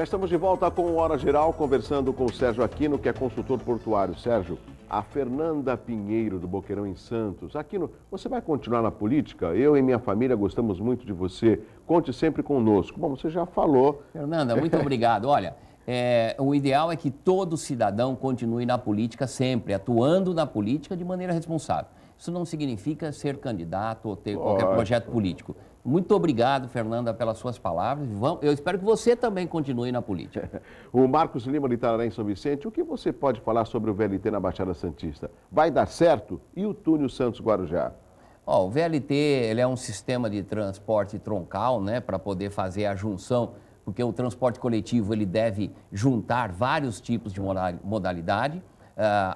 Já estamos de volta com o Hora Geral, conversando com o Sérgio Aquino, que é consultor portuário. Sérgio, a Fernanda Pinheiro, do Boqueirão em Santos. Aquino, você vai continuar na política? Eu e minha família gostamos muito de você. Conte sempre conosco. Bom, você já falou. Fernanda, muito obrigado. Olha, o ideal é que todo cidadão continue na política sempre, atuando na política de maneira responsável. Isso não significa ser candidato ou ter qualquer projeto político. Muito obrigado, Fernanda, pelas suas palavras. Eu espero que você também continue na política. O Marcos Lima, de Itararé, em São Vicente, o que você pode falar sobre o VLT na Baixada Santista? Vai dar certo? E o túnel Santos-Guarujá? O VLT ele é um sistema de transporte troncal, né, para poder fazer a junção, porque o transporte coletivo ele deve juntar vários tipos de modalidade.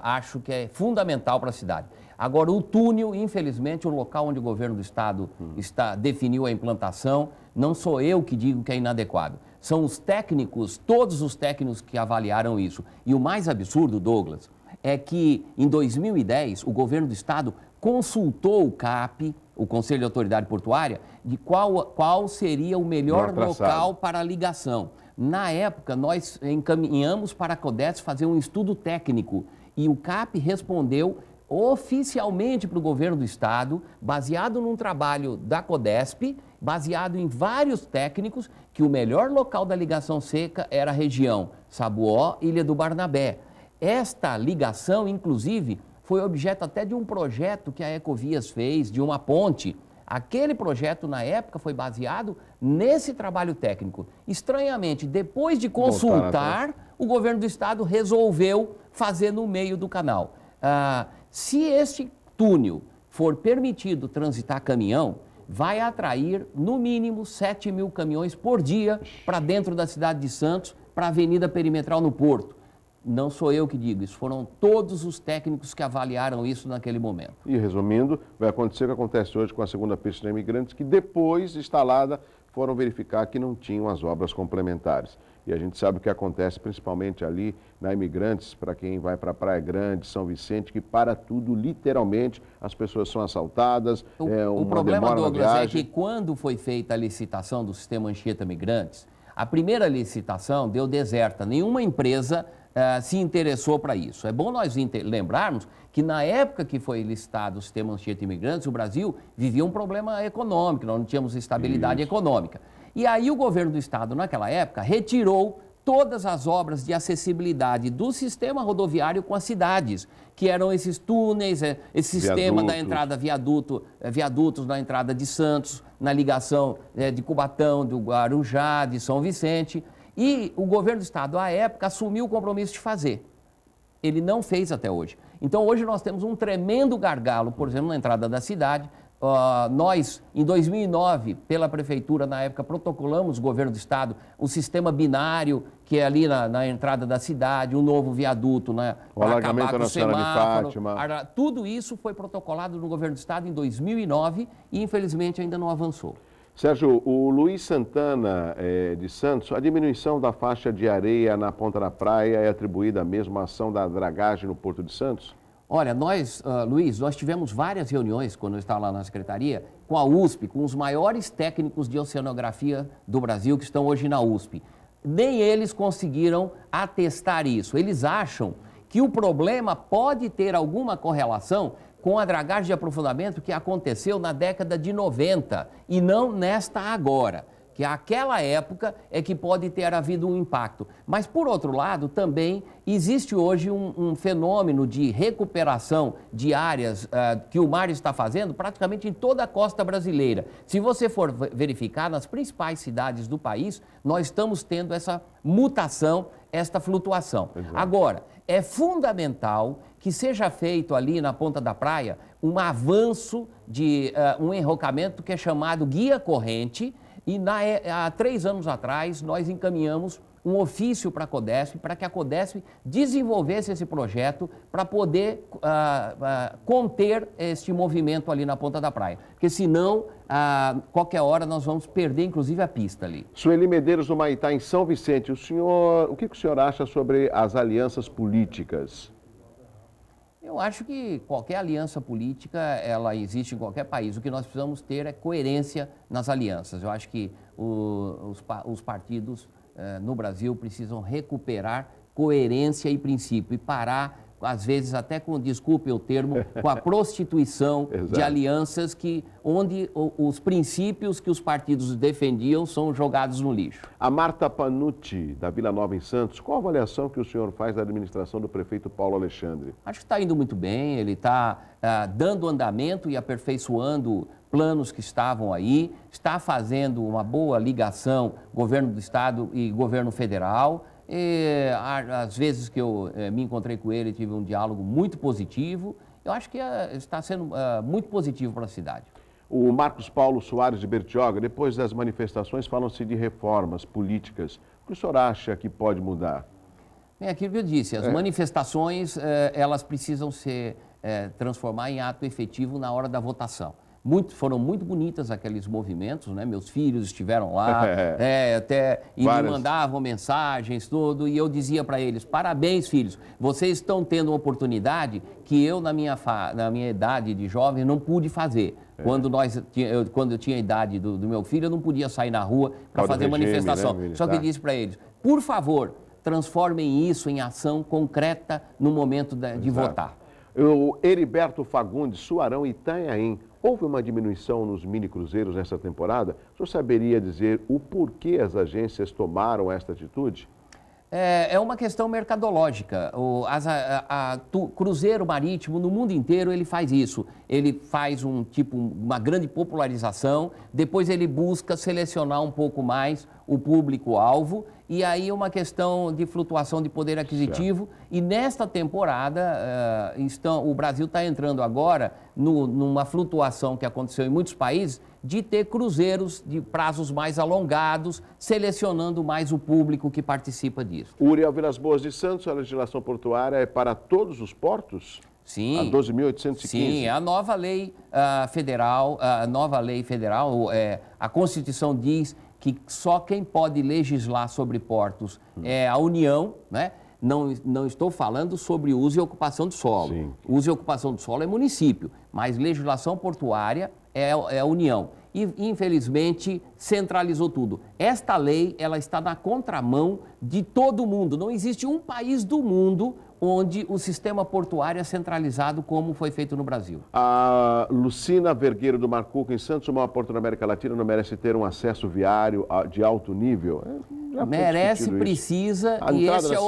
Acho que é fundamental para a cidade. Agora, o túnel, infelizmente, o local onde o governo do estado definiu a implantação, não sou eu que digo que é inadequado. São os técnicos, todos os técnicos que avaliaram isso. E o mais absurdo, Douglas, é que em 2010 o governo do estado consultou o CAP, o Conselho de Autoridade Portuária, de qual seria o melhor local para a ligação. Na época, nós encaminhamos para a CODESP fazer um estudo técnico e o CAP respondeu oficialmente para o governo do estado, baseado num trabalho da CODESP, baseado em vários técnicos, que o melhor local da ligação seca era a região Sabuó, Ilha do Barnabé. Esta ligação, inclusive, foi objeto até de um projeto que a Ecovias fez, de uma ponte. Aquele projeto, na época, foi baseado nesse trabalho técnico. Estranhamente, depois de consultar, o governo do estado resolveu fazer no meio do canal. Se este túnel for permitido transitar caminhão, vai atrair, no mínimo, 7.000 caminhões por dia para dentro da cidade de Santos, para a Avenida Perimetral no Porto. Não sou eu que digo, isso foram todos os técnicos que avaliaram isso naquele momento. E resumindo, vai acontecer o que acontece hoje com a segunda pista de imigrantes, que depois, instalada, foram verificar que não tinham as obras complementares. E a gente sabe o que acontece principalmente ali na Imigrantes, para quem vai para Praia Grande, São Vicente, que para tudo, literalmente, as pessoas são assaltadas, o problema, Douglas, é que quando foi feita a licitação do sistema Anchieta Migrantes, a primeira licitação deu deserta, nenhuma empresa se interessou para isso. É bom nós lembrarmos que na época que foi licitado o sistema Anchieta Imigrantes, o Brasil vivia um problema econômico, nós não tínhamos estabilidade econômica. E aí o governo do estado, naquela época, retirou todas as obras de acessibilidade do sistema rodoviário com as cidades, que eram esses túneis, esse sistema da entrada viadutos na entrada de Santos, na ligação de Cubatão, do Guarujá, de São Vicente. E o governo do estado, à época, assumiu o compromisso de fazer. Ele não fez até hoje. Então, hoje nós temos um tremendo gargalo, por exemplo, na entrada da cidade. Nós, em 2009, pela prefeitura, na época, protocolamos, o governo do estado, o sistema binário, que é ali na entrada da cidade, um novo viaduto, né, para acabar com o semáforo. Tudo isso foi protocolado no governo do estado em 2009 e, infelizmente, ainda não avançou. Sérgio, o Luiz Santana, de Santos, a diminuição da faixa de areia na ponta da praia é atribuída à mesma ação da dragagem no Porto de Santos? Olha, Luiz, nós tivemos várias reuniões, quando eu estava lá na secretaria, com a USP, com os maiores técnicos de oceanografia do Brasil que estão hoje na USP. Nem eles conseguiram atestar isso. Eles acham que o problema pode ter alguma correlação com a dragagem de aprofundamento que aconteceu na década de 90 e não nesta agora, que aquela época é que pode ter havido um impacto. Mas, por outro lado, também existe hoje um fenômeno de recuperação de áreas que o mar está fazendo praticamente em toda a costa brasileira. Se você for verificar, nas principais cidades do país, nós estamos tendo essa mutação, esta flutuação. Exato. Agora, é fundamental que seja feito ali na ponta da praia um avanço de um enrocamento que é chamado guia corrente. E há 3 anos atrás, nós encaminhamos um ofício para a CODESP, para que a CODESP desenvolvesse esse projeto para poder conter este movimento ali na ponta da praia. Porque senão, qualquer hora, nós vamos perder, inclusive, a pista ali. Sueli Medeiros, do Maitá, em São Vicente. O que o senhor acha sobre as alianças políticas? Eu acho que qualquer aliança política, ela existe em qualquer país. O que nós precisamos ter é coerência nas alianças. Eu acho que os partidos no Brasil precisam recuperar coerência e princípio e parar, às vezes até com, desculpe o termo, com a prostituição de alianças onde os princípios que os partidos defendiam são jogados no lixo. A Marta Panucci, da Vila Nova em Santos, qual a avaliação que o senhor faz da administração do prefeito Paulo Alexandre? Acho que está indo muito bem, ele está dando andamento e aperfeiçoando planos que estavam aí, está fazendo uma boa ligação governo do estado e governo federal. Às vezes que eu me encontrei com ele, tive um diálogo muito positivo. Eu acho que está sendo muito positivo para a cidade. O Marcos Paulo Soares de Bertioga, depois das manifestações, falam-se de reformas políticas. O que o senhor acha que pode mudar? É aquilo que eu disse, as manifestações, elas precisam se transformar em ato efetivo na hora da votação. Foram muito bonitas aqueles movimentos, né? Meus filhos estiveram lá, me mandavam mensagens, tudo, e eu dizia para eles, parabéns, filhos, vocês estão tendo uma oportunidade que eu, na minha idade de jovem, não pude fazer. Quando eu tinha a idade do meu filho, eu não podia sair na rua para fazer manifestação. Né, só que eu disse para eles, por favor, transformem isso em ação concreta no momento de votar. O Heriberto Fagundes, Suarão e Itanhaém. Houve uma diminuição nos mini-cruzeiros nessa temporada? O senhor saberia dizer o porquê as agências tomaram esta atitude? É uma questão mercadológica. O cruzeiro marítimo, no mundo inteiro, ele faz isso. Ele faz uma grande popularização, depois ele busca selecionar um pouco mais o público-alvo, e aí é uma questão de flutuação de poder aquisitivo. Certo. E nesta temporada, o Brasil está entrando agora numa flutuação que aconteceu em muitos países, de ter cruzeiros de prazos mais alongados, selecionando mais o público que participa disso. Uriel Vilas Boas de Santos, a legislação portuária é para todos os portos? Sim. A 12.815? Sim, a nova lei federal, a Constituição diz que só quem pode legislar sobre portos é a União, né? Não estou falando sobre uso e ocupação do solo. Sim. Uso e ocupação do solo é município, mas legislação portuária é a União. E, infelizmente, centralizou tudo. Esta lei, ela está na contramão de todo mundo. Não existe um país do mundo onde o sistema portuário é centralizado como foi feito no Brasil. A Lucina Vergueiro do Marcuco, em Santos, o maior porto da América Latina, não merece ter um acesso viário de alto nível? Merece, precisa, e esse é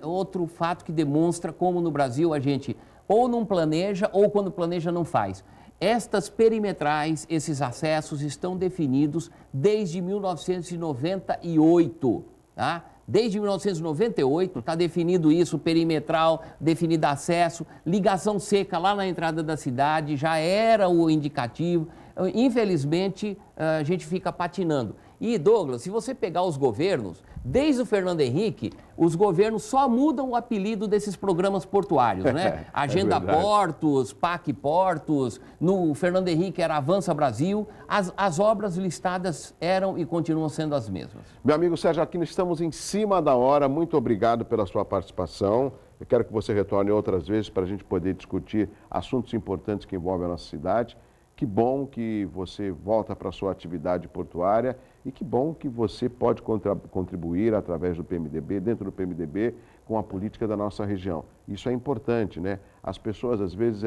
outro fato que demonstra como no Brasil a gente ou não planeja ou quando planeja não faz. Estas perimetrais, esses acessos estão definidos desde 1998, tá? Desde 1998 está definido isso, perimetral, definido acesso, ligação seca lá na entrada da cidade, já era o indicativo. Infelizmente, a gente fica patinando. E, Douglas, se você pegar os governos, desde o Fernando Henrique, os governos só mudam o apelido desses programas portuários, né? Agenda Portos, PAC Portos, no Fernando Henrique era Avança Brasil, as obras listadas eram e continuam sendo as mesmas. Meu amigo Sérgio Aquino, estamos em cima da hora, muito obrigado pela sua participação. Eu quero que você retorne outras vezes para a gente poder discutir assuntos importantes que envolvem a nossa cidade. Que bom que você volta para a sua atividade portuária e que bom que você pode contribuir através do PMDB, dentro do PMDB, com a política da nossa região. Isso é importante, né? As pessoas, às vezes,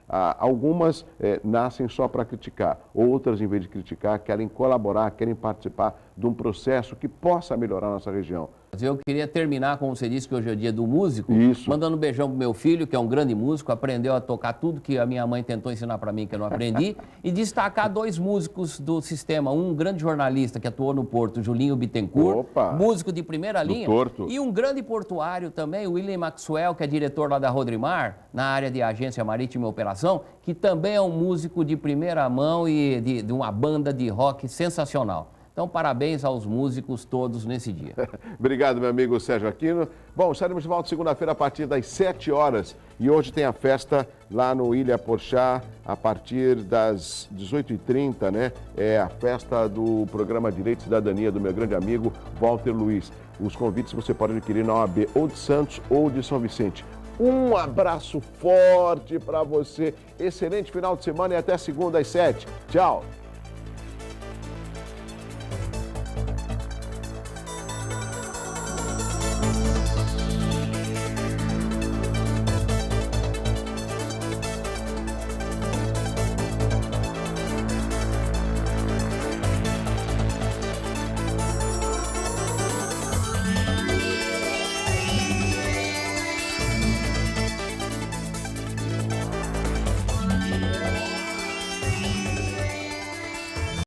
algumas nascem só para criticar, outras, em vez de criticar, querem colaborar, querem participar de um processo que possa melhorar a nossa região. Eu queria terminar, como você disse, que hoje é o dia do músico, mandando um beijão pro meu filho, que é um grande músico, aprendeu a tocar tudo que a minha mãe tentou ensinar para mim, que eu não aprendi, e destacar dois músicos do sistema, um grande jornalista que atuou no Porto, Julinho Bittencourt, músico de primeira linha, e um grande portuário também, o William Maxwell, que é diretor lá da Rodrimar, na área de agência marítima e operação, que também é um músico de primeira mão e de uma banda de rock sensacional. Então, parabéns aos músicos todos nesse dia. Obrigado, meu amigo Sérgio Aquino. Bom, estaremos de volta segunda-feira a partir das 7 horas. E hoje tem a festa lá no Ilha Porchá, a partir das 18h30, né? É a festa do programa Direito e Cidadania do meu grande amigo Walter Luiz. Os convites você pode adquirir na OAB ou de Santos ou de São Vicente. Um abraço forte para você. Excelente final de semana e até segunda às 7. Tchau.